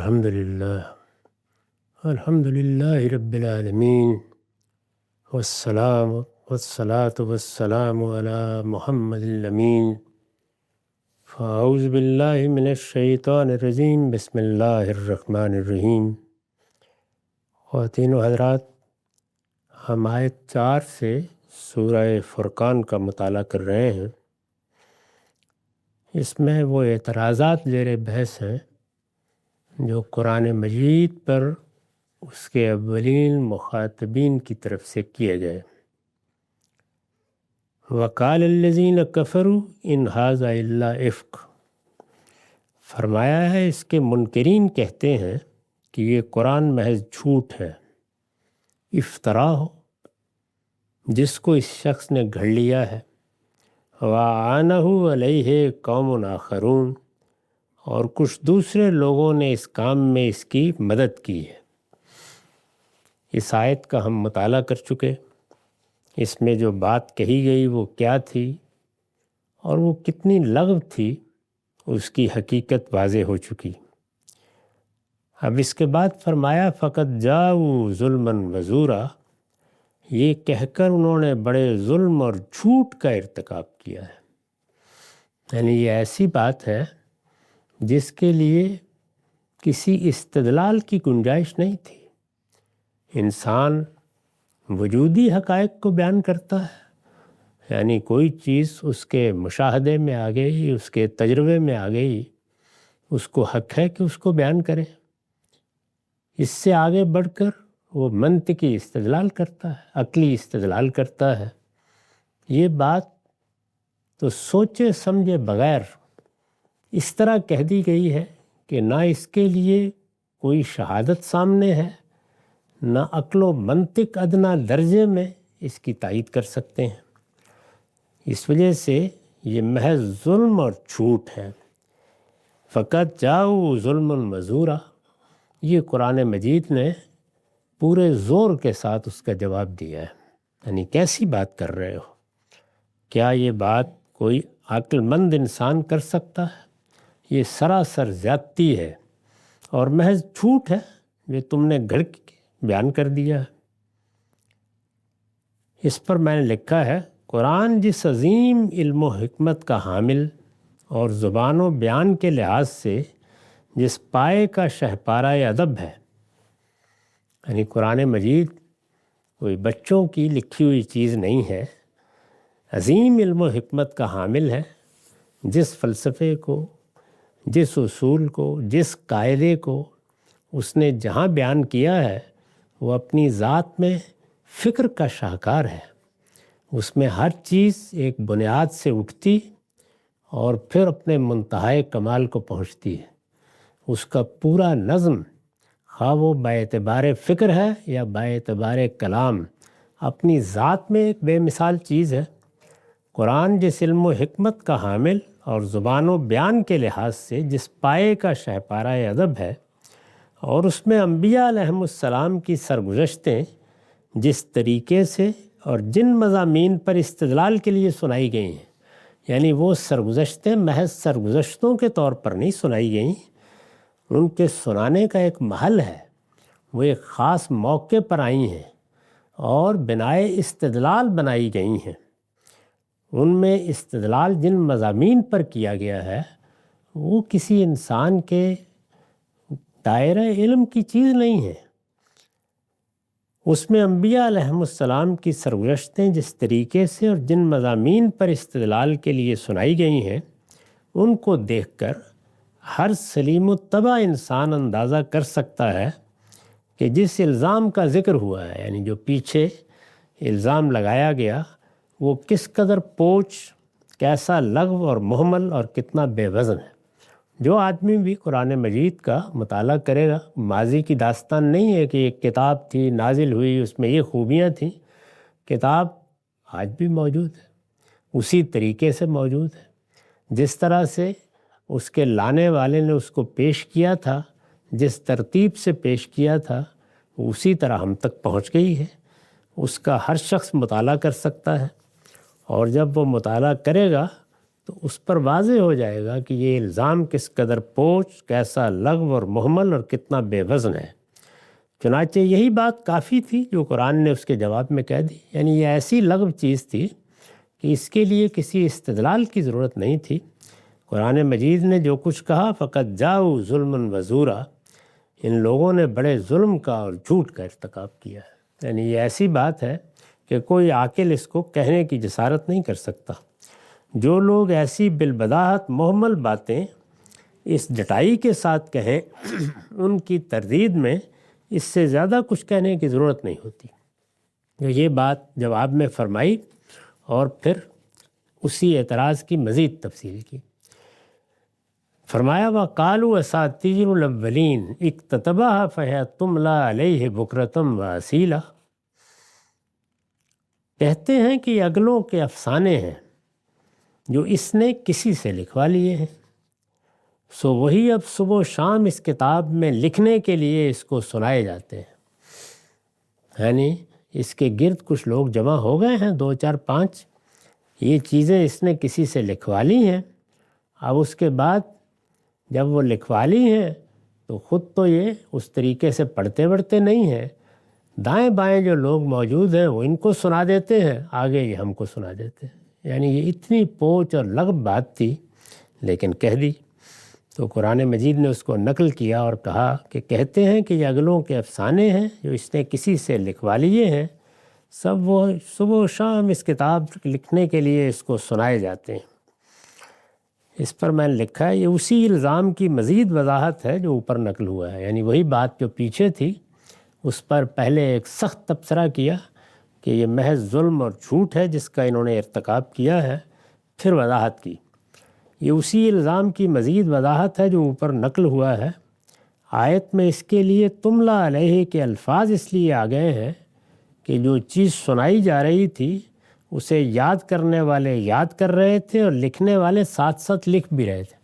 الحمد للہ رب العالمین والصلاة والسلام علی محمد الامین فاعوذ باللہ من الشیطان الرجیم بسم اللہ الرحمن الرحیم۔ خواتین و حضرات، ہم آیت 4 سے سورہ فرقان کا مطالعہ کر رہے ہیں۔ اس میں وہ اعتراضات زیر بحث ہیں جو قرآن مجید پر اس کے اولین مخاطبین کی طرف سے کیے گئے۔ وَقَالَ الَّذِينَ كَفَرُوا إِنْ هَذَا إِلَّا إِفْكٌ، فرمایا ہے اس کے منکرین کہتے ہیں کہ یہ قرآن محض جھوٹ ہے، افطرا ہو جس کو اس شخص نے گھڑ لیا ہے۔ وَعَانَهُ عَلَيْهِ قَوْمٌ آخَرُونَ، اور کچھ دوسرے لوگوں نے اس کام میں اس کی مدد کی ہے۔ اس آیت کا ہم مطالعہ کر چکے، اس میں جو بات کہی گئی وہ کیا تھی اور وہ کتنی لغو تھی، اس کی حقیقت واضح ہو چکی۔ اب اس کے بعد فرمایا فقط جاؤ ظلمًا وزورا، یہ کہہ کر انہوں نے بڑے ظلم اور جھوٹ کا ارتکاب کیا ہے۔ یعنی یہ ایسی بات ہے جس کے لیے کسی استدلال کی گنجائش نہیں تھی۔ انسان وجودی حقائق کو بیان کرتا ہے، یعنی کوئی چیز اس کے مشاہدے میں آ گئی، اس کے تجربے میں آ گئی، اس کو حق ہے کہ اس کو بیان کرے۔ اس سے آگے بڑھ کر وہ منطقی استدلال کرتا ہے، عقلی استدلال کرتا ہے۔ یہ بات تو سوچے سمجھے بغیر اس طرح کہہ دی گئی ہے کہ نہ اس کے لیے کوئی شہادت سامنے ہے، نہ عقل و منطق ادنا درجے میں اس کی تائید کر سکتے ہیں۔ اس وجہ سے یہ محض ظلم اور جھوٹ ہے۔ فقط جاؤ ظلم وزورا، یہ قرآن مجید نے پورے زور کے ساتھ اس کا جواب دیا ہے۔ یعنی کیسی بات کر رہے ہو؟ کیا یہ بات کوئی عقل مند انسان کر سکتا ہے؟ یہ سراسر زیادتی ہے اور محض جھوٹ ہے جو تم نے گھڑ کے بیان کر دیا ہے۔ اس پر میں نے لکھا ہے، قرآن جس عظیم علم و حکمت کا حامل اور زبان و بیان کے لحاظ سے جس پائے کا شہپارہ ادب ہے، یعنی قرآن مجید کوئی بچوں کی لکھی ہوئی چیز نہیں ہے، عظیم علم و حکمت کا حامل ہے۔ جس فلسفے کو، جس اصول کو، جس قاعدے کو اس نے جہاں بیان کیا ہے وہ اپنی ذات میں فکر کا شاہکار ہے۔ اس میں ہر چیز ایک بنیاد سے اٹھتی اور پھر اپنے منتہائے کمال کو پہنچتی ہے۔ اس کا پورا نظم، خواہ وہ باعتبار فکر ہے یا باعتبار کلام، اپنی ذات میں ایک بے مثال چیز ہے۔ قرآن جس علم و حکمت کا حامل اور زبان و بیان کے لحاظ سے جس پائے کا شہپارہ ادب ہے، اور اس میں انبیاء علیہم السلام کی سرگزشتیں جس طریقے سے اور جن مضامین پر استدلال کے لیے سنائی گئی ہیں، یعنی وہ سرگزشتیں محض سرگزشتوں کے طور پر نہیں سنائی گئیں، ان کے سنانے کا ایک محل ہے، وہ ایک خاص موقع پر آئی ہیں اور بنائے استدلال بنائی گئی ہیں۔ ان میں استدلال جن مضامین پر کیا گیا ہے وہ کسی انسان کے دائرہ علم کی چیز نہیں ہے۔ اس میں انبیاء علیہم السلام کی سرگزشتیں جس طریقے سے اور جن مضامین پر استدلال کے لیے سنائی گئی ہیں، ان کو دیکھ کر ہر سلیم الطبع انسان اندازہ کر سکتا ہے کہ جس الزام کا ذکر ہوا ہے، یعنی جو پیچھے الزام لگایا گیا، وہ کس قدر پوچھ، کیسا لغو اور مہمل اور کتنا بے وزن ہے۔ جو آدمی بھی قرآن مجید کا مطالعہ کرے گا، ماضی کی داستان نہیں ہے کہ ایک کتاب تھی نازل ہوئی، اس میں یہ خوبیاں تھیں۔ کتاب آج بھی موجود ہے، اسی طریقے سے موجود ہے، جس طرح سے اس کے لانے والے نے اس کو پیش کیا تھا، جس ترتیب سے پیش کیا تھا، اسی طرح ہم تک پہنچ گئی ہے۔ اس کا ہر شخص مطالعہ کر سکتا ہے، اور جب وہ مطالعہ کرے گا تو اس پر واضح ہو جائے گا کہ یہ الزام کس قدر پوچھ، کیسا لغو اور مہمل اور کتنا بے وزن ہے۔ چنانچہ یہی بات کافی تھی جو قرآن نے اس کے جواب میں کہہ دی، یعنی یہ ایسی لغو چیز تھی کہ اس کے لیے کسی استدلال کی ضرورت نہیں تھی۔ قرآن مجید نے جو کچھ کہا فقط جاؤ ظلم و زورا، ان لوگوں نے بڑے ظلم کا اور جھوٹ کا ارتکاب کیا ہے، یعنی یہ ایسی بات ہے کہ کوئی عاقل اس کو کہنے کی جسارت نہیں کر سکتا۔ جو لوگ ایسی بالبداہت محمل باتیں اس ڈٹائی کے ساتھ کہیں ان کی تردید میں اس سے زیادہ کچھ کہنے کی ضرورت نہیں ہوتی۔ یہ بات جواب میں فرمائی اور پھر اسی اعتراض کی مزید تفصیل کی۔ فرمایا وَقَالُوا أَسَاطِيرُ الْأَوَّلِينَ اكْتَتَبَهَا فَهِيَ تُمْلَىٰ عَلَيْهِ بُكْرَةً وَأَصِيلًا، کہتے ہیں کہ یہ اگلوں کے افسانے ہیں جو اس نے کسی سے لکھوا لیے ہیں، سو وہی اب صبح و شام اس کتاب میں لکھنے کے لیے اس کو سنائے جاتے ہیں۔ یعنی اس کے گرد کچھ لوگ جمع ہو گئے ہیں، 2 4 5، یہ چیزیں اس نے کسی سے لکھوا لی ہیں۔ اب اس کے بعد جب وہ لکھوا لی ہیں تو خود تو یہ اس طریقے سے پڑھتے بڑھتے نہیں ہیں، دائیں بائیں جو لوگ موجود ہیں وہ ان کو سنا دیتے ہیں، آگے یہ ہم کو سنا دیتے ہیں۔ یعنی یہ اتنی پوچھ اور لغو بات تھی لیکن کہہ دی۔ تو قرآن مجید نے اس کو نقل کیا اور کہا کہ کہتے ہیں کہ یہ اگلوں کے افسانے ہیں جو اس نے کسی سے لکھوا لیے ہیں، سب وہ صبح و شام اس کتاب لکھنے کے لیے اس کو سنائے جاتے ہیں۔ اس پر میں نے لکھا ہے یہ اسی الزام کی مزید وضاحت ہے جو اوپر نقل ہوا ہے، یعنی وہی بات جو پیچھے تھی اس پر پہلے ایک سخت تبصرہ کیا کہ یہ محض ظلم اور جھوٹ ہے جس کا انہوں نے ارتکاب کیا ہے، پھر وضاحت کی۔ یہ اسی الزام کی مزید وضاحت ہے جو اوپر نقل ہوا ہے۔ آیت میں اس کے لیے تملا علیہ کے الفاظ اس لیے آ گئے ہیں کہ جو چیز سنائی جا رہی تھی اسے یاد کرنے والے یاد کر رہے تھے اور لکھنے والے ساتھ ساتھ لکھ بھی رہے تھے۔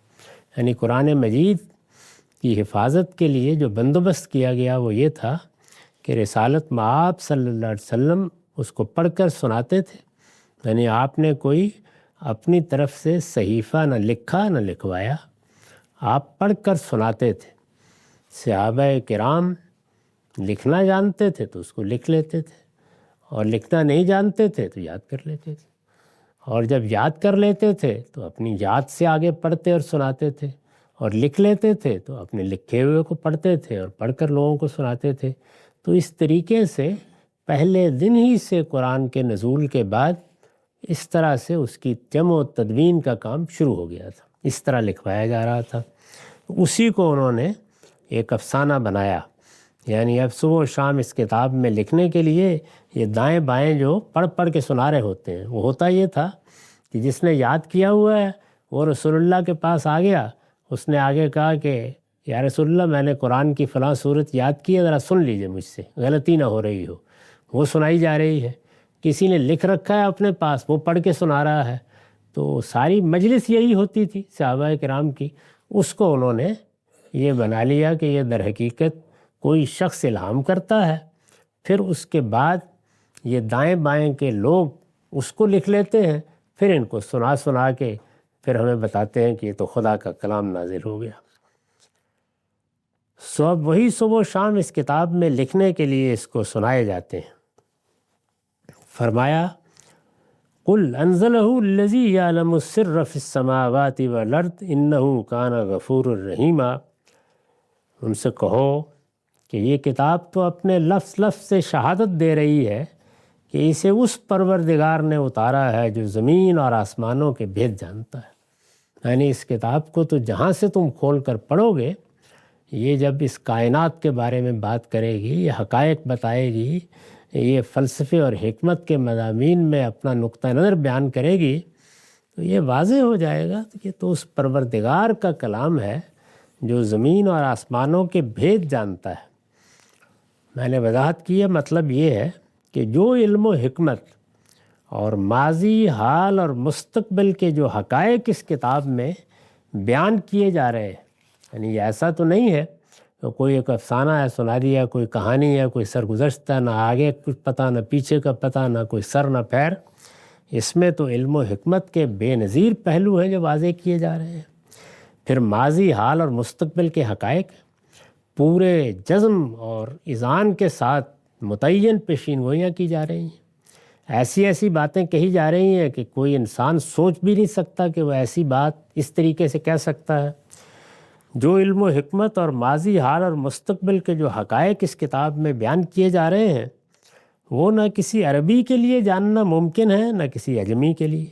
یعنی قرآن مجید کی حفاظت کے لیے جو بندوبست کیا گیا وہ یہ تھا کہ رسالت مآب صلی اللہ علیہ وسلم اس کو پڑھ کر سناتے تھے، یعنی آپ نے کوئی اپنی طرف سے صحیفہ نہ لکھا نہ لکھوایا، آپ پڑھ کر سناتے تھے۔ صحابہ کرام لکھنا جانتے تھے تو اس کو لکھ لیتے تھے، اور لکھنا نہیں جانتے تھے تو یاد کر لیتے تھے، اور جب یاد کر لیتے تھے تو اپنی یاد سے آگے پڑھتے اور سناتے تھے، اور لکھ لیتے تھے تو اپنے لکھے ہوئے کو پڑھتے تھے اور پڑھ کر لوگوں کو سناتے تھے۔ تو اس طریقے سے پہلے دن ہی سے قرآن کے نزول کے بعد اس طرح سے اس کی جمع و تدوین کا کام شروع ہو گیا تھا، اس طرح لکھوایا جا رہا تھا۔ اسی کو انہوں نے ایک افسانہ بنایا، یعنی اب صبح و شام اس کتاب میں لکھنے کے لیے یہ دائیں بائیں جو پڑھ پڑھ کے سنا رہے ہوتے ہیں، وہ ہوتا یہ تھا کہ جس نے یاد کیا ہوا ہے وہ رسول اللہ کے پاس آ گیا، اس نے آگے کہا کہ یا رسول اللہ میں نے قرآن کی فلاں صورت یاد کی ہے، ذرا سن لیجئے مجھ سے، غلطی نہ ہو رہی ہو۔ وہ سنائی جا رہی ہے، کسی نے لکھ رکھا ہے اپنے پاس، وہ پڑھ کے سنا رہا ہے۔ تو ساری مجلس یہی ہوتی تھی صحابہ کرام کی۔ اس کو انہوں نے یہ بنا لیا کہ یہ در حقیقت کوئی شخص الہام کرتا ہے، پھر اس کے بعد یہ دائیں بائیں کے لوگ اس کو لکھ لیتے ہیں، پھر ان کو سنا سنا کے پھر ہمیں بتاتے ہیں کہ یہ تو خدا کا کلام نازل ہو گیا۔ سو اب وہی صبح و شام اس کتاب میں لکھنے کے لیے اس کو سنائے جاتے ہیں۔ فرمایا قُلْ أَنزَلَهُ الَّذِي يَعْلَمُ السِّرَّ فِي السَّمَاوَاتِ وَالْأَرْضِ إِنَّهُ كَانَ غَفُورًا رَحِيمًا، ان سے کہو کہ یہ کتاب تو اپنے لفظ لفظ سے شہادت دے رہی ہے کہ اسے اس پروردگار نے اتارا ہے جو زمین اور آسمانوں کے بھید جانتا ہے۔ یعنی اس کتاب کو تو جہاں سے تم کھول کر پڑھو گے، یہ جب اس کائنات کے بارے میں بات کرے گی، یہ حقائق بتائے گی، یہ فلسفے اور حکمت کے مضامین میں اپنا نقطہ نظر بیان کرے گی، تو یہ واضح ہو جائے گا کہ تو اس پروردگار کا کلام ہے جو زمین اور آسمانوں کے بھید جانتا ہے۔ میں نے وضاحت کی ہے، مطلب یہ ہے کہ جو علم و حکمت اور ماضی، حال اور مستقبل کے جو حقائق اس کتاب میں بیان کیے جا رہے ہیں، یعنی ایسا تو نہیں ہے کہ کوئی ایک افسانہ ہے سنا دیا، کوئی کہانی ہے، کوئی سرگزشت ہے، نہ آگے کچھ پتہ، نہ پیچھے کا پتہ، نہ کوئی سر نہ پیر۔ اس میں تو علم و حکمت کے بے نظیر پہلو ہیں جو واضح کیے جا رہے ہیں۔ پھر ماضی، حال اور مستقبل کے حقائق پورے جزم اور اذعان کے ساتھ متعین پیشین گوئیاں کی جا رہی ہیں۔ ایسی ایسی باتیں کہی جا رہی ہیں کہ کوئی انسان سوچ بھی نہیں سکتا کہ وہ ایسی بات اس طریقے سے کہہ سکتا ہے۔ جو علم و حکمت اور ماضی، حال اور مستقبل کے جو حقائق اس کتاب میں بیان کیے جا رہے ہیں، وہ نہ کسی عربی کے لیے جاننا ممکن ہے نہ کسی اجمی کے لیے۔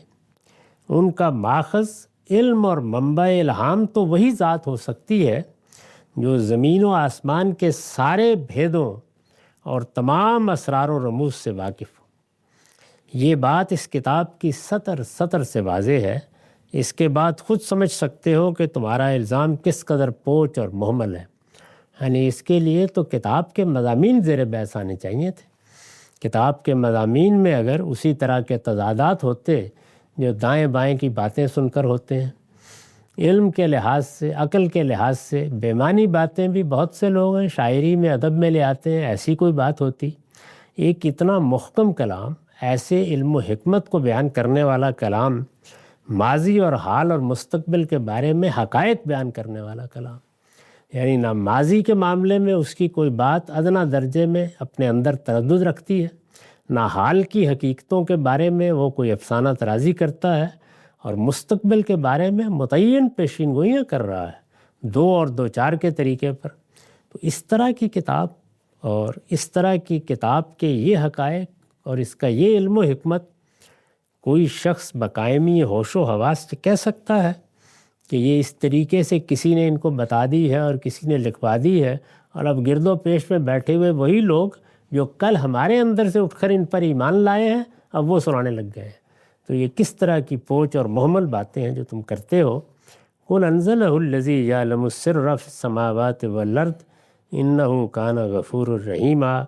ان کا ماخذ، علم اور منبع الہام تو وہی ذات ہو سکتی ہے جو زمین و آسمان کے سارے بھیدوں اور تمام اسرار و رموز سے واقف ہو۔ یہ بات اس کتاب کی سطر سطر سے واضح ہے۔ اس کے بعد خود سمجھ سکتے ہو کہ تمہارا الزام کس قدر پوچ اور مہمل ہے۔ یعنی اس کے لیے تو کتاب کے مضامین زیر بحث آنے چاہیے تھے۔ کتاب کے مضامین میں اگر اسی طرح کے تضادات ہوتے جو دائیں بائیں کی باتیں سن کر ہوتے ہیں، علم کے لحاظ سے، عقل کے لحاظ سے بے معنی باتیں بھی بہت سے لوگ ہیں شاعری میں، ادب میں لے آتے ہیں، ایسی کوئی بات ہوتی، ایک اتنا محکم کلام، ایسے علم و حکمت کو بیان کرنے والا کلام، ماضی اور حال اور مستقبل کے بارے میں حقائق بیان کرنے والا کلام، یعنی نہ ماضی کے معاملے میں اس کی کوئی بات ادنا درجے میں اپنے اندر تردد رکھتی ہے، نہ حال کی حقیقتوں کے بارے میں وہ کوئی افسانہ طرازی کرتا ہے، اور مستقبل کے بارے میں متعین پیشین گوئیاں کر رہا ہے 2 اور 2 4 کے طریقے پر۔ تو اس طرح کی کتاب اور اس طرح کی کتاب کے یہ حقائق اور اس کا یہ علم و حکمت کوئی شخص بقائمی ہوش و حواس سے کہہ سکتا ہے کہ یہ اس طریقے سے کسی نے ان کو بتا دی ہے اور کسی نے لکھوا دی ہے، اور اب گرد و پیش میں بیٹھے ہوئے وہی لوگ جو کل ہمارے اندر سے اٹھ کر ان پر ایمان لائے ہیں اب وہ سنانے لگ گئے ہیں؟ تو یہ کس طرح کی پوچ اور مہمل باتیں ہیں جو تم کرتے ہو؟ قُلْ أَنزَلَهُ الَّذِي يَعْلَمُ السِّرَّ فِي السَّمَاوَاتِ وَالْأَرْضِ إِنَّهُ كَانَ غَفُورًا رَحِيمًا۔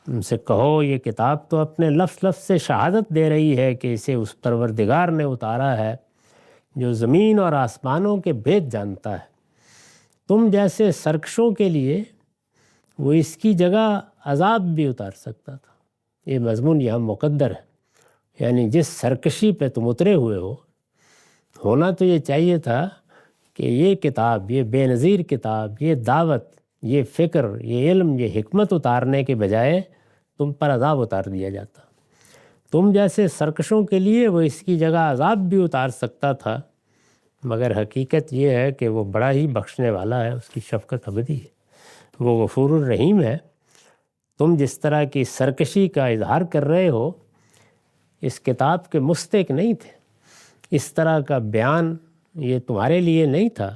ان سے کہو یہ کتاب تو اپنے لفظ لفظ سے شہادت دے رہی ہے کہ اسے اس پروردگار نے اتارا ہے جو زمین اور آسمانوں کے بھید جانتا ہے۔ تم جیسے سرکشوں کے لیے وہ اس کی جگہ عذاب بھی اتار سکتا تھا۔ یہ مضمون یہاں مقدر ہے، یعنی جس سرکشی پہ تم اترے ہوئے ہو، ہونا تو یہ چاہیے تھا کہ یہ کتاب، یہ بے نظیر کتاب، یہ دعوت، یہ فکر، یہ علم، یہ حکمت اتارنے کے بجائے تم پر عذاب اتار دیا جاتا۔ تم جیسے سرکشوں کے لیے وہ اس کی جگہ عذاب بھی اتار سکتا تھا، مگر حقیقت یہ ہے کہ وہ بڑا ہی بخشنے والا ہے، اس کی شفقت ابدی ہے، وہ غفور الرحیم ہے۔ تم جس طرح کی سرکشی کا اظہار کر رہے ہو اس کتاب کے مستحق نہیں تھے، اس طرح کا بیان یہ تمہارے لیے نہیں تھا،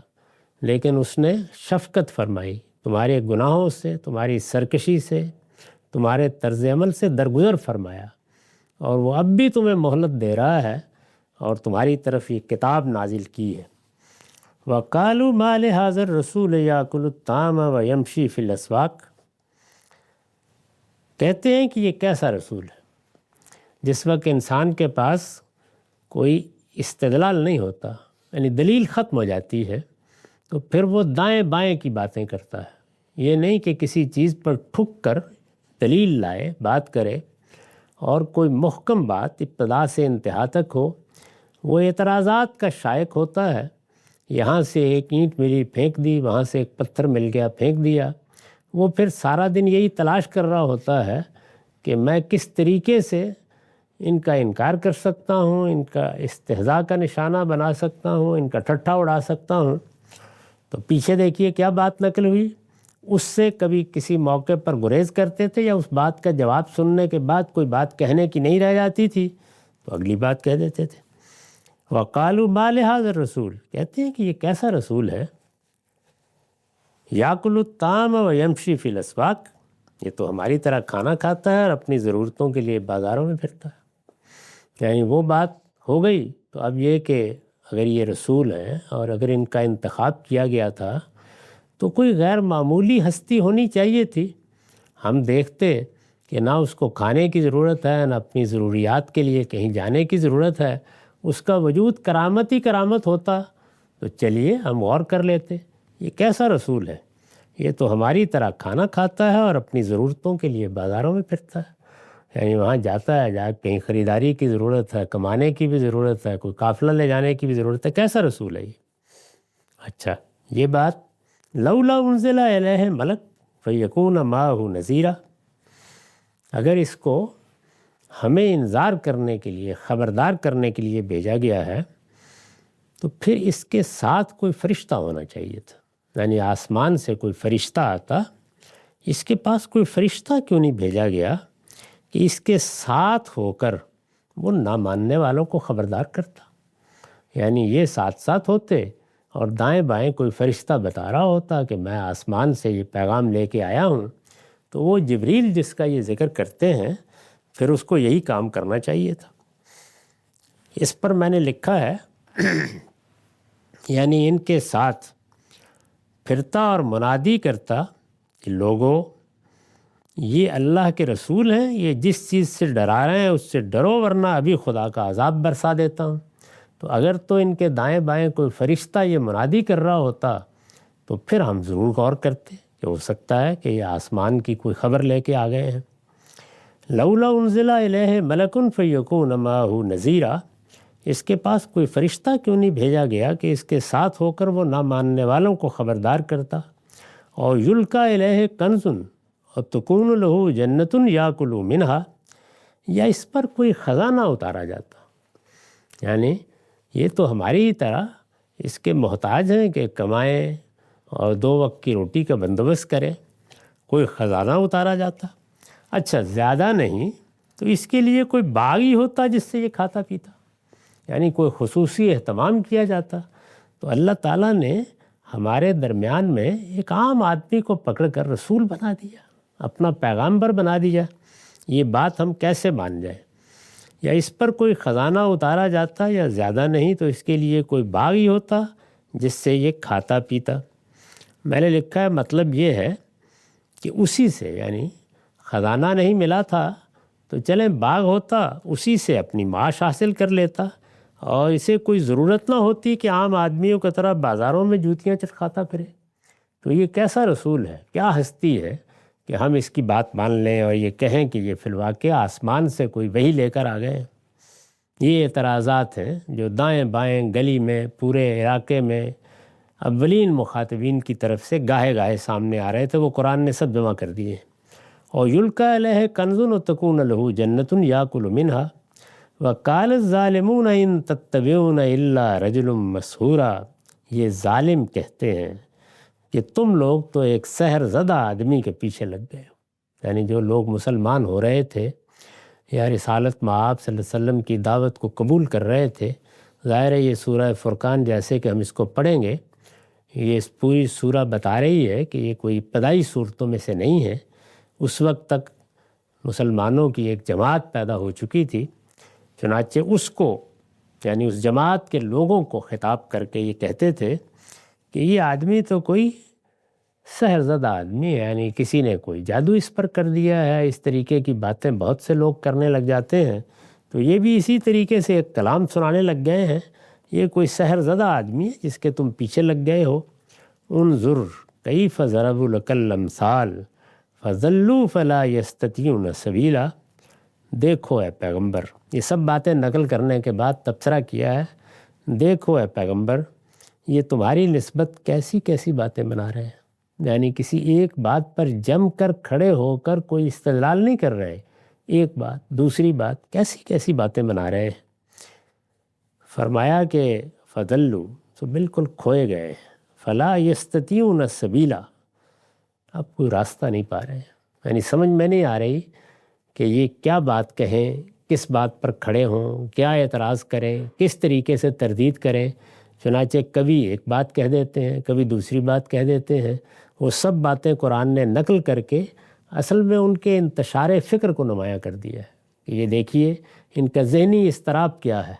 لیکن اس نے شفقت فرمائی، تمہارے گناہوں سے، تمہاری سرکشی سے، تمہارے طرز عمل سے درگزر فرمایا، اور وہ اب بھی تمہیں مہلت دے رہا ہے اور تمہاری طرف یہ کتاب نازل کی ہے۔ وَقَالُوا مَا لِهَٰذَا الرَّسُولِ يَأْكُلُ الطَّعَامَ وَيَمْشِي فِي الْأَسْوَاقِ۔ کہتے ہیں کہ یہ کیسا رسول ہے؟ جس وقت انسان کے پاس کوئی استدلال نہیں ہوتا، یعنی دلیل ختم ہو جاتی ہے، تو پھر وہ دائیں بائیں کی باتیں کرتا ہے۔ یہ نہیں کہ کسی چیز پر ٹھک کر دلیل لائے، بات کرے، اور کوئی محکم بات ابتدا سے انتہا تک ہو۔ وہ اعتراضات کا شائق ہوتا ہے، یہاں سے ایک اینٹ ملی پھینک دی، وہاں سے ایک پتھر مل گیا پھینک دیا۔ وہ پھر سارا دن یہی تلاش کر رہا ہوتا ہے کہ میں کس طریقے سے ان کا انکار کر سکتا ہوں، ان کا استہزاء کا نشانہ بنا سکتا ہوں، ان کا ٹھٹھا اڑا سکتا ہوں۔ تو پیچھے دیکھیے کیا بات نقل ہوئی، اس سے کبھی کسی موقع پر گریز کرتے تھے، یا اس بات کا جواب سننے کے بعد کوئی بات کہنے کی نہیں رہ جاتی تھی تو اگلی بات کہہ دیتے تھے۔ وَقَالُوا مَا لِهَٰذَا الرَّسُولِ، کہتے ہیں کہ یہ کیسا رسول ہے، يَأْكُلُ الطَّعَامَ وَيَمْشِي فِي الْأَسْوَاقِ، یہ تو ہماری طرح کھانا کھاتا ہے اور اپنی ضرورتوں کے لیے بازاروں میں پھرتا ہے۔ یعنی وہ بات ہو گئی۔ تو اب یہ کہ اگر یہ رسول ہیں اور اگر ان کا انتخاب کیا گیا تھا تو کوئی غیر معمولی ہستی ہونی چاہیے تھی۔ ہم دیکھتے کہ نہ اس کو کھانے کی ضرورت ہے، نہ اپنی ضروریات کے لیے کہیں جانے کی ضرورت ہے، اس کا وجود کرامت ہی کرامت ہوتا تو چلیے ہم غور کر لیتے، یہ کیسا رسول ہے، یہ تو ہماری طرح کھانا کھاتا ہے اور اپنی ضرورتوں کے لیے بازاروں میں پھرتا ہے۔ یعنی وہاں جاتا ہے، جا کہیں خریداری کی ضرورت ہے، کمانے کی بھی ضرورت ہے، کوئی قافلہ لے جانے کی بھی ضرورت ہے، کیسا رسول ہے یہ؟ اچھا یہ بات لولا انزل الیہ ملک فیکون معہ نذیرا، اگر اس کو ہمیں انذار کرنے کے لیے، خبردار کرنے کے لیے بھیجا گیا ہے تو پھر اس کے ساتھ کوئی فرشتہ ہونا چاہیے تھا، یعنی آسمان سے کوئی فرشتہ آتا، اس کے پاس کوئی فرشتہ کیوں نہیں بھیجا گیا کہ اس کے ساتھ ہو کر وہ نہ ماننے والوں کو خبردار کرتا؟ یعنی یہ ساتھ ساتھ ہوتے اور دائیں بائیں کوئی فرشتہ بتا رہا ہوتا کہ میں آسمان سے یہ پیغام لے کے آیا ہوں، تو وہ جبریل جس کا یہ ذکر کرتے ہیں پھر اس کو یہی کام کرنا چاہیے تھا۔ اس پر میں نے لکھا ہے یعنی ان کے ساتھ پھرتا اور منادی کرتا کہ لوگوں یہ اللہ کے رسول ہیں، یہ جس چیز سے ڈرا رہے ہیں اس سے ڈرو ورنہ ابھی خدا کا عذاب برسا دیتا ہوں۔ تو اگر تو ان کے دائیں بائیں کوئی فرشتہ یہ منادی کر رہا ہوتا تو پھر ہم ضرور غور کرتے کہ ہو سکتا ہے کہ یہ آسمان کی کوئی خبر لے کے آ گئے ہیں۔ لولا انزل الیہ ملک فیکون معہ نذیرا، اس کے پاس کوئی فرشتہ کیوں نہیں بھیجا گیا کہ اس کے ساتھ ہو کر وہ نہ ماننے والوں کو خبردار کرتا؟ اور یلقا الیہ کنز اور تکون لہ جنت یاکل منہا، یا اس پر کوئی خزانہ اتارا جاتا، یعنی یہ تو ہماری ہی طرح اس کے محتاج ہیں کہ کمائیں اور 2 وقت کی روٹی کا بندوبست کریں، کوئی خزانہ اتارا جاتا؟ اچھا زیادہ نہیں تو اس کے لیے کوئی باغ ہی ہوتا جس سے یہ کھاتا پیتا، یعنی کوئی خصوصی اہتمام کیا جاتا۔ تو اللہ تعالیٰ نے ہمارے درمیان میں ایک عام آدمی کو پکڑ کر رسول بنا دیا، اپنا پیغامبر بنا دیا، یہ بات ہم کیسے مان جائیں؟ یا اس پر کوئی خزانہ اتارا جاتا، یا زیادہ نہیں تو اس کے لیے کوئی باغ ہی ہوتا جس سے یہ کھاتا پیتا۔ میں نے لکھا ہے مطلب یہ ہے کہ اسی سے، یعنی خزانہ نہیں ملا تھا تو چلیں باغ ہوتا، اسی سے اپنی معاش حاصل کر لیتا، اور اسے کوئی ضرورت نہ ہوتی کہ عام آدمیوں کی طرح بازاروں میں جوتیاں چٹکھاتا پھرے۔ تو یہ کیسا رسول ہے، کیا ہستی ہے کہ ہم اس کی بات مان لیں اور یہ کہیں کہ یہ فی الواقع آسمان سے کوئی وحی لے کر آ گئے ہیں؟ یہ اعتراضات ہیں جو دائیں بائیں گلی میں، پورے علاقے میں اولین مخاطبین کی طرف سے گاہے گاہے سامنے آ رہے تھے، وہ قرآن نے سب جمع کر دیے۔ اور یلقا الیہ کنز وتکون لہ جنت یاکل منہا وقال الظالمون ان تتبعون الا رجلا مسحورا، یہ ظالم کہتے ہیں کہ تم لوگ تو ایک سحر زدہ آدمی کے پیچھے لگ گئے ہو، یعنی جو لوگ مسلمان ہو رہے تھے یا رسالت مآب صلی اللہ علیہ وسلم کی دعوت کو قبول کر رہے تھے، ظاہر ہے یہ سورہ فرقان جیسے کہ ہم اس کو پڑھیں گے، یہ اس پوری سورہ بتا رہی ہے کہ یہ کوئی ابتدائی صورتوں میں سے نہیں ہے۔ اس وقت تک مسلمانوں کی ایک جماعت پیدا ہو چکی تھی، چنانچہ اس کو، یعنی اس جماعت کے لوگوں کو خطاب کر کے یہ کہتے تھے کہ یہ آدمی تو کوئی سحر زدہ آدمی ہے، یعنی کسی نے کوئی جادو اس پر کر دیا ہے، اس طریقے کی باتیں بہت سے لوگ کرنے لگ جاتے ہیں، تو یہ بھی اسی طریقے سے ایک کلام سنانے لگ گئے ہیں، یہ کوئی سحر زدہ آدمی ہے جس کے تم پیچھے لگ گئے ہو۔ انظر کیف ضربوا لک الامثال فضلوا فلا یستطیعون سبیلا، دیکھو اے پیغمبر، یہ سب باتیں نقل کرنے کے بعد تبصرہ کیا ہے، دیکھو اے پیغمبر یہ تمہاری نسبت کیسی کیسی باتیں بنا رہے ہیں، یعنی کسی ایک بات پر جم کر کھڑے ہو کر کوئی استدلال نہیں کر رہے، ایک بات دوسری بات کیسی کیسی باتیں بنا رہے ہیں۔ فرمایا کہ فضلوا، تو بالکل کھوئے گئے، فلا یستطیعون سبیلا، اب کوئی راستہ نہیں پا رہے، یعنی سمجھ میں نہیں آ رہی کہ یہ کیا بات کہیں، کس بات پر کھڑے ہوں، کیا اعتراض کریں، کس طریقے سے تردید کریں۔ چنانچہ کبھی ایک بات کہہ دیتے ہیں، کبھی دوسری بات کہہ دیتے ہیں، وہ سب باتیں قرآن نے نقل کر کے اصل میں ان کے انتشار فکر کو نمایاں کر دیا ہے کہ یہ دیکھیے ان کا ذہنی اضطراب کیا ہے،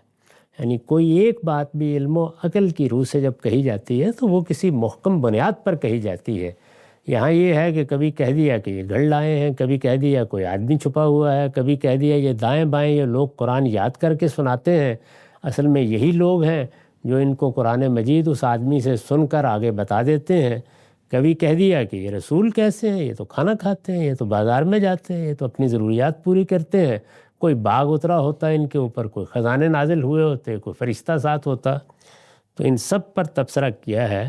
یعنی کوئی ایک بات بھی علم و عقل کی روح سے جب کہی جاتی ہے تو وہ کسی محکم بنیاد پر کہی جاتی ہے۔ یہاں یہ ہے کہ کبھی کہہ دیا کہ یہ گڑھ لائے ہیں، کبھی کہہ دیا کوئی آدمی چھپا ہوا ہے، کبھی کہہ دیا یہ دائیں بائیں یہ لوگ قرآن یاد کر کے سناتے ہیں، اصل میں یہی لوگ ہیں جو ان کو قرآن مجید اس آدمی سے سن کر آگے بتا دیتے ہیں۔ کبھی کہہ دیا کہ یہ رسول کیسے ہیں، یہ تو کھانا کھاتے ہیں، یہ تو بازار میں جاتے ہیں، یہ تو اپنی ضروریات پوری کرتے ہیں، کوئی باغ اترا ہوتا ہے ان کے اوپر، کوئی خزانے نازل ہوئے ہوتے، کوئی فرشتہ ساتھ ہوتا۔ تو ان سب پر تبصرہ کیا ہے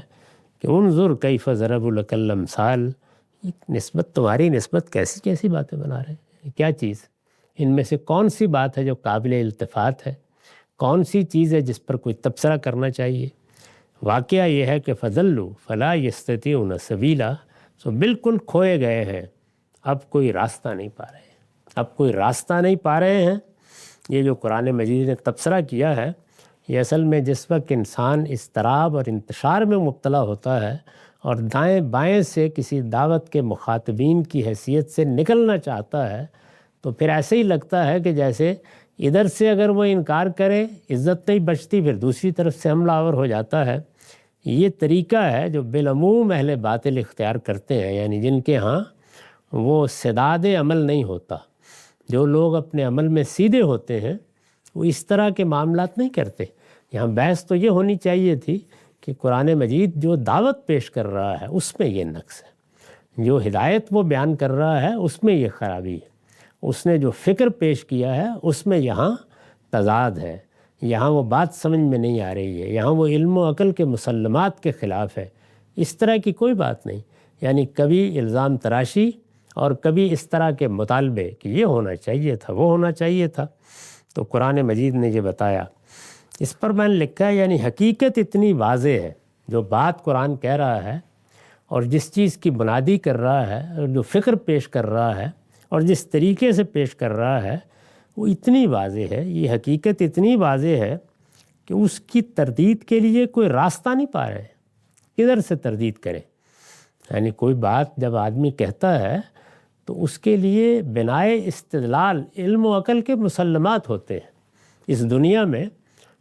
کہ انظر کیف ضربوا لک الامثال، نسبت تمہاری نسبت کیسی کیسی باتیں بنا رہے ہیں، کیا چیز، ان میں سے کون سی بات ہے جو قابل التفات ہے، کون سی چیز ہے جس پر کوئی تبصرہ کرنا چاہیے۔ واقعہ یہ ہے کہ فضلوا فلا یستطیعون سبیلا، سو بالکل کھوئے گئے ہیں، اب کوئی راستہ نہیں پا رہے ہیں، اب کوئی راستہ نہیں پا رہے ہیں۔ یہ جو قرآن مجید نے تبصرہ کیا ہے، یہ اصل میں جس وقت انسان اضطراب اور انتشار میں مبتلا ہوتا ہے اور دائیں بائیں سے کسی دعوت کے مخاطبین کی حیثیت سے نکلنا چاہتا ہے، تو پھر ایسے ہی لگتا ہے کہ جیسے ادھر سے اگر وہ انکار کرے عزت نہیں بچتی، پھر دوسری طرف سے حملہ آور ہو جاتا ہے۔ یہ طریقہ ہے جو بالعموم اہل باطل اختیار کرتے ہیں، یعنی جن کے ہاں وہ سداد عمل نہیں ہوتا، جو لوگ اپنے عمل میں سیدھے ہوتے ہیں وہ اس طرح کے معاملات نہیں کرتے۔ یہاں بحث تو یہ ہونی چاہیے تھی کہ قرآن مجید جو دعوت پیش کر رہا ہے اس میں یہ نقص ہے، جو ہدایت وہ بیان کر رہا ہے اس میں یہ خرابی ہے، اس نے جو فکر پیش کیا ہے اس میں یہاں تضاد ہے، یہاں وہ بات سمجھ میں نہیں آ رہی ہے، یہاں وہ علم و عقل کے مسلمات کے خلاف ہے۔ اس طرح کی کوئی بات نہیں، یعنی کبھی الزام تراشی اور کبھی اس طرح کے مطالبے کہ یہ ہونا چاہیے تھا، وہ ہونا چاہیے تھا۔ تو قرآن مجید نے یہ بتایا، اس پر میں نے لکھا ہے یعنی حقیقت اتنی واضح ہے، جو بات قرآن کہہ رہا ہے اور جس چیز کی بنیادی کر رہا ہے اور جو فکر پیش کر رہا ہے اور جس طریقے سے پیش کر رہا ہے وہ اتنی واضح ہے، یہ حقیقت اتنی واضح ہے کہ اس کی تردید کے لیے کوئی راستہ نہیں پا رہے، کدھر سے تردید کرے۔ یعنی کوئی بات جب آدمی کہتا ہے تو اس کے لیے بنائے استدلال علم و عقل کے مسلمات ہوتے ہیں۔ اس دنیا میں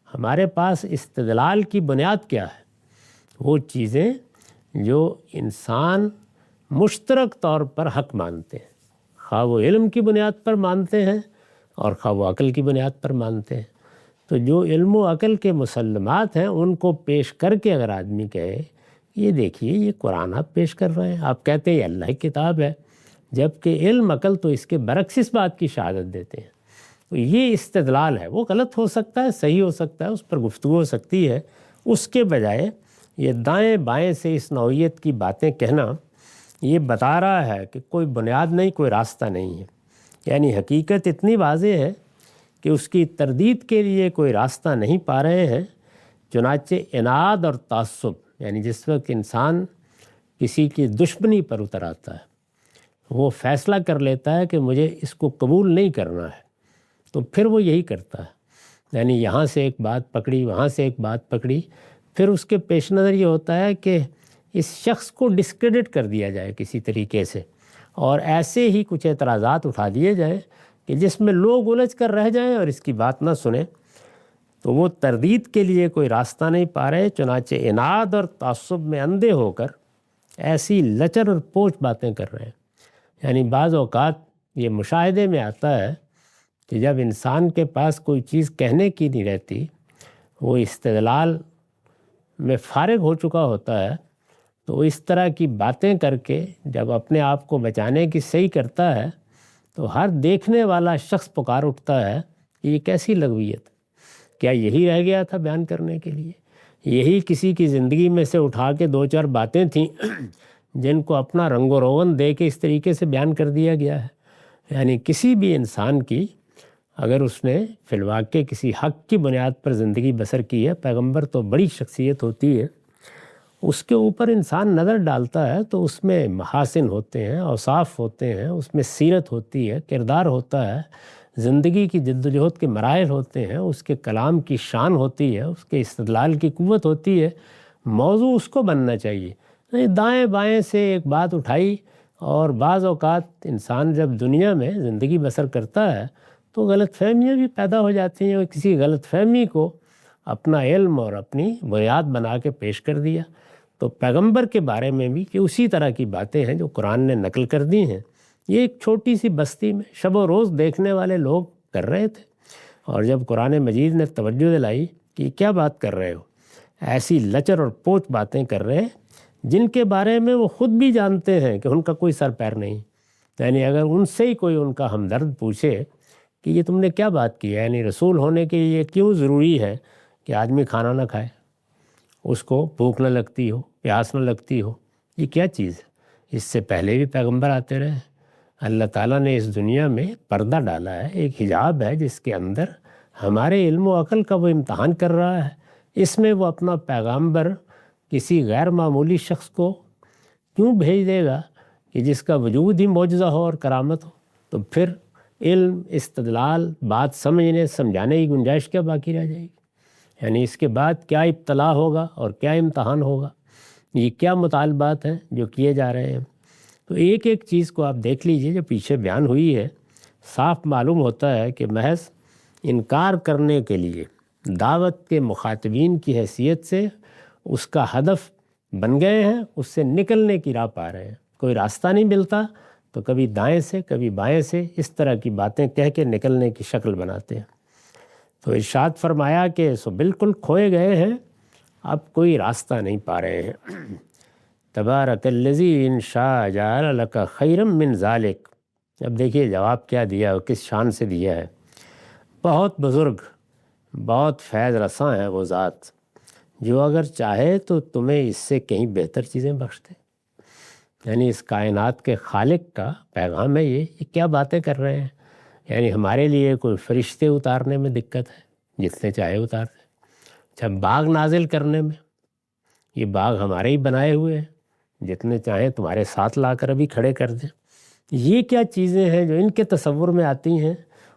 ہمارے پاس استدلال کی بنیاد کیا ہے؟ وہ چیزیں جو انسان مشترک طور پر حق مانتے ہیں، خواہ وہ علم کی بنیاد پر مانتے ہیں اور خواہ وہ عقل کی بنیاد پر مانتے ہیں۔ تو جو علم و عقل کے مسلمات ہیں ان کو پیش کر کے اگر آدمی کہے یہ دیکھیے یہ قرآن آپ پیش کر رہے ہیں، آپ کہتے ہیں یہ اللہ کی کتاب ہے، جبکہ علم عقل تو اس کے برعکس اس بات کی شہادت دیتے ہیں، تو یہ استدلال ہے۔ وہ غلط ہو سکتا ہے، صحیح ہو سکتا ہے، اس پر گفتگو ہو سکتی ہے، اس کے بجائے یہ دائیں بائیں سے اس نوعیت کی باتیں کہنا یہ بتا رہا ہے کہ کوئی بنیاد نہیں، کوئی راستہ نہیں ہے۔ یعنی حقیقت اتنی واضح ہے کہ اس کی تردید کے لیے کوئی راستہ نہیں پا رہے ہیں، چنانچہ اناد اور تعصب، یعنی جس وقت انسان کسی کی دشمنی پر اتر آتا ہے، وہ فیصلہ کر لیتا ہے کہ مجھے اس کو قبول نہیں کرنا ہے، تو پھر وہ یہی کرتا ہے، یعنی یہاں سے ایک بات پکڑی، وہاں سے ایک بات پکڑی، پھر اس کے پیش نظر یہ ہوتا ہے کہ اس شخص کو ڈسکریڈٹ کر دیا جائے کسی طریقے سے، اور ایسے ہی کچھ اعتراضات اٹھا دیے جائیں کہ جس میں لوگ الجھ کر رہ جائیں اور اس کی بات نہ سنیں۔ تو وہ تردید کے لیے کوئی راستہ نہیں پا رہے، چنانچہ اناد اور تعصب میں اندھے ہو کر ایسی لچر اور پوچھ باتیں کر رہے ہیں۔ یعنی بعض اوقات یہ مشاہدے میں آتا ہے کہ جب انسان کے پاس کوئی چیز کہنے کی نہیں رہتی، وہ استدلال میں فارغ ہو چکا ہوتا ہے، تو اس طرح کی باتیں کر کے جب اپنے آپ کو بچانے کی صحیح کرتا ہے تو ہر دیکھنے والا شخص پکار اٹھتا ہے کہ یہ کیسی لغویت، کیا یہی رہ گیا تھا بیان کرنے کے لیے؟ یہی کسی کی زندگی میں سے اٹھا کے دو چار باتیں تھیں جن کو اپنا رنگ و روغن دے کے اس طریقے سے بیان کر دیا گیا ہے۔ یعنی کسی بھی انسان کی اگر اس نے فی الواقع کسی حق کی بنیاد پر زندگی بسر کی ہے، پیغمبر تو بڑی شخصیت ہوتی ہے، اس کے اوپر انسان نظر ڈالتا ہے تو اس میں محاسن ہوتے ہیں، اوصاف ہوتے ہیں، اس میں سیرت ہوتی ہے، کردار ہوتا ہے، زندگی کی جد و جہد کے مراحل ہوتے ہیں، اس کے کلام کی شان ہوتی ہے، اس کے استدلال کی قوت ہوتی ہے۔ موضوع اس کو بننا چاہیے، دائیں بائیں سے ایک بات اٹھائی، اور بعض اوقات انسان جب دنیا میں زندگی بسر کرتا ہے تو غلط فہمیاں بھی پیدا ہو جاتی ہیں، اور کسی غلط فہمی کو اپنا علم اور اپنی بنیاد بنا کے پیش کر دیا۔ تو پیغمبر کے بارے میں بھی کہ اسی طرح کی باتیں ہیں جو قرآن نے نقل کر دی ہیں، یہ ایک چھوٹی سی بستی میں شب و روز دیکھنے والے لوگ کر رہے تھے، اور جب قرآن مجید نے توجہ دلائی کہ کیا بات کر رہے ہو، ایسی لچر اور پوچھ باتیں کر رہے جن کے بارے میں وہ خود بھی جانتے ہیں کہ ان کا کوئی سر پیر نہیں. یعنی اگر ان سے ہی کوئی ان کا ہمدرد پوچھے کہ یہ تم نے کیا بات کی ہے، یعنی رسول ہونے کے لیے کیوں ضروری ہے کہ آدمی کھانا نہ کھائے، اس کو بھوک نہ لگتی ہو، پیاس نہ لگتی ہو، یہ کیا چیز ہے؟ اس سے پہلے بھی پیغمبر آتے رہے. اللہ تعالیٰ نے اس دنیا میں پردہ ڈالا ہے، ایک حجاب ہے جس کے اندر ہمارے علم و عقل کا وہ امتحان کر رہا ہے. اس میں وہ اپنا پیغمبر کسی غیر معمولی شخص کو کیوں بھیج دے گا کہ جس کا وجود ہی معجزہ ہو اور کرامت ہو؟ تو پھر علم، استدلال، بات سمجھانے کی گنجائش کیا باقی رہ جائے گی؟ یعنی اس کے بعد کیا ابتلا ہوگا اور کیا امتحان ہوگا؟ یہ کیا مطالبات ہیں جو کیے جا رہے ہیں؟ تو ایک ایک چیز کو آپ دیکھ لیجئے جو پیچھے بیان ہوئی ہے. صاف معلوم ہوتا ہے کہ محض انکار کرنے کے لیے دعوت کے مخاطبین کی حیثیت سے اس کا ہدف بن گئے ہیں، اس سے نکلنے کی راہ پا رہے ہیں. کوئی راستہ نہیں ملتا تو کبھی دائیں سے کبھی بائیں سے اس طرح کی باتیں کہہ کے نکلنے کی شکل بناتے ہیں. تو ارشاد فرمایا کہ سو بالکل کھوئے گئے ہیں، اب کوئی راستہ نہیں پا رہے ہیں. تبارک الذی ان شاء جعل لک خیرا من ذالک. اب دیکھیے جواب کیا دیا اور کس شان سے دیا ہے. بہت بزرگ، بہت فیض رساں ہے وہ ذات جو اگر چاہے تو تمہیں اس سے کہیں بہتر چیزیں بخش دے. یعنی اس کائنات کے خالق کا پیغام ہے یہ کیا باتیں کر رہے ہیں؟ یعنی ہمارے لیے کوئی فرشتے اتارنے میں دقت ہے، جتنے چاہے اتار دیں. اچھا، باغ نازل کرنے میں، یہ باغ ہمارے ہی بنائے ہوئے ہیں، جتنے چاہیں تمہارے ساتھ لا کر ابھی کھڑے کر دیں. یہ کیا چیزیں ہیں جو ان کے تصور میں آتی ہیں؟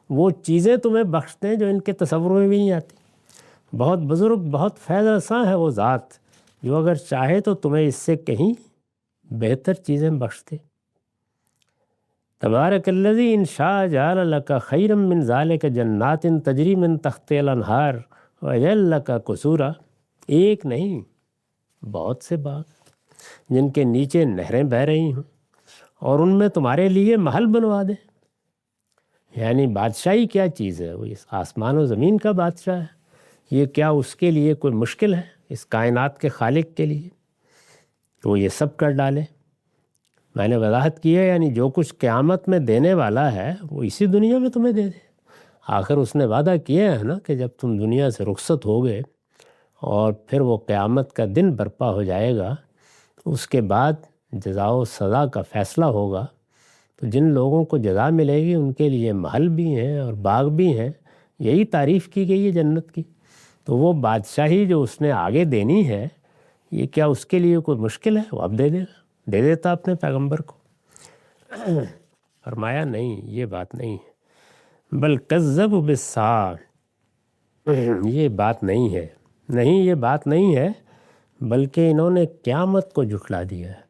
وہ چیزیں تمہیں بخشتے ہیں جو ان کے تصور میں بھی نہیں آتی. بہت بزرگ، بہت فیض رساں ہے وہ ذات جو اگر چاہے تو تمہیں اس سے کہیں بہتر چیزیں بخش دے. تبارک الذی ان شاء جعل لک خیرا من ذالک جنات تجری من تحتہا الانہار ویجعل لک قصورا. ایک نہیں، بہت سے باغ جن کے نیچے نہریں بہہ رہی ہوں اور ان میں تمہارے لیے محل بنوا دے. یعنی بادشاہی کیا چیز ہے؟ وہ اس آسمان و زمین کا بادشاہ ہے. یہ کیا اس کے لیے کوئی مشکل ہے اس کائنات کے خالق کے لیے تو وہ یہ سب کر ڈالے؟ میں نے وضاحت کی ہے، یعنی جو کچھ قیامت میں دینے والا ہے وہ اسی دنیا میں تمہیں دے دے. آخر اس نے وعدہ کیا ہے نا کہ جب تم دنیا سے رخصت ہوگے اور پھر وہ قیامت کا دن برپا ہو جائے گا، اس کے بعد جزا و سزا کا فیصلہ ہوگا، تو جن لوگوں کو جزا ملے گی ان کے لیے محل بھی ہیں اور باغ بھی ہیں. یہی تعریف کی گئی ہے جنت کی. تو وہ بادشاہی جو اس نے آگے دینی ہے، یہ کیا اس کے لیے کوئی مشکل ہے؟ وہ اب دے دیتا اپنے پیغمبر کو. فرمایا نہیں، یہ بات نہیں ہے. بل کذبوا بالساعۃ، یہ بات نہیں ہے، نہیں یہ بات نہیں ہے، بلکہ انہوں نے قیامت کو جھٹلا دیا ہے.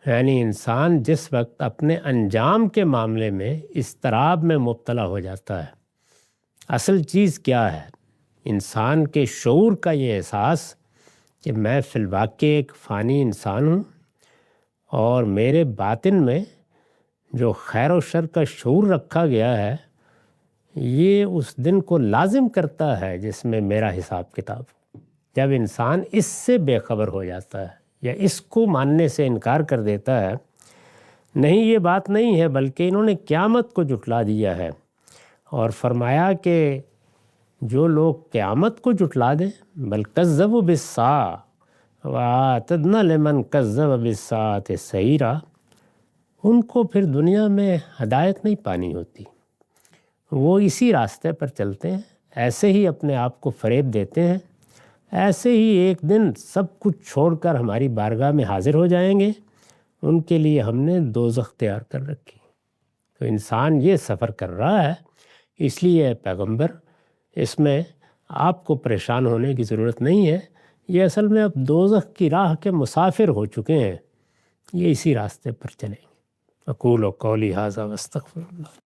یعنی انسان جس وقت اپنے انجام کے معاملے میں اضطراب میں مبتلا ہو جاتا ہے، اصل چیز کیا ہے؟ انسان کے شعور کا یہ احساس کہ میں فی الواقع ایک فانی انسان ہوں اور میرے باطن میں جو خیر و شر کا شعور رکھا گیا ہے یہ اس دن کو لازم کرتا ہے جس میں میرا حساب کتاب ہو. جب انسان اس سے بے خبر ہو جاتا ہے یا اس کو ماننے سے انکار کر دیتا ہے، نہیں یہ بات نہیں ہے، بلکہ انہوں نے قیامت کو جھٹلا دیا ہے. اور فرمایا کہ جو لوگ قیامت کو جھٹلا دیں، بل کذبوا بالساعۃ وَأَعْتَدْنَا لِمَنْ كَذَّبَ بِالسَّاعَةِ سَعِیرًا، ان کو پھر دنیا میں ہدایت نہیں پانی ہوتی. وہ اسی راستے پر چلتے ہیں، ایسے ہی اپنے آپ کو فریب دیتے ہیں، ایسے ہی ایک دن سب کچھ چھوڑ کر ہماری بارگاہ میں حاضر ہو جائیں گے. ان کے لیے ہم نے دوزخ تیار کر رکھی. تو انسان یہ سفر کر رہا ہے، اس لیے پیغمبر اس میں آپ کو پریشان ہونے کی ضرورت نہیں ہے. یہ اصل میں اب دوزخ کی راہ کے مسافر ہو چکے ہیں، یہ اسی راستے پر چلیں گے. اقول قولی ھذا واستغفر اللہ.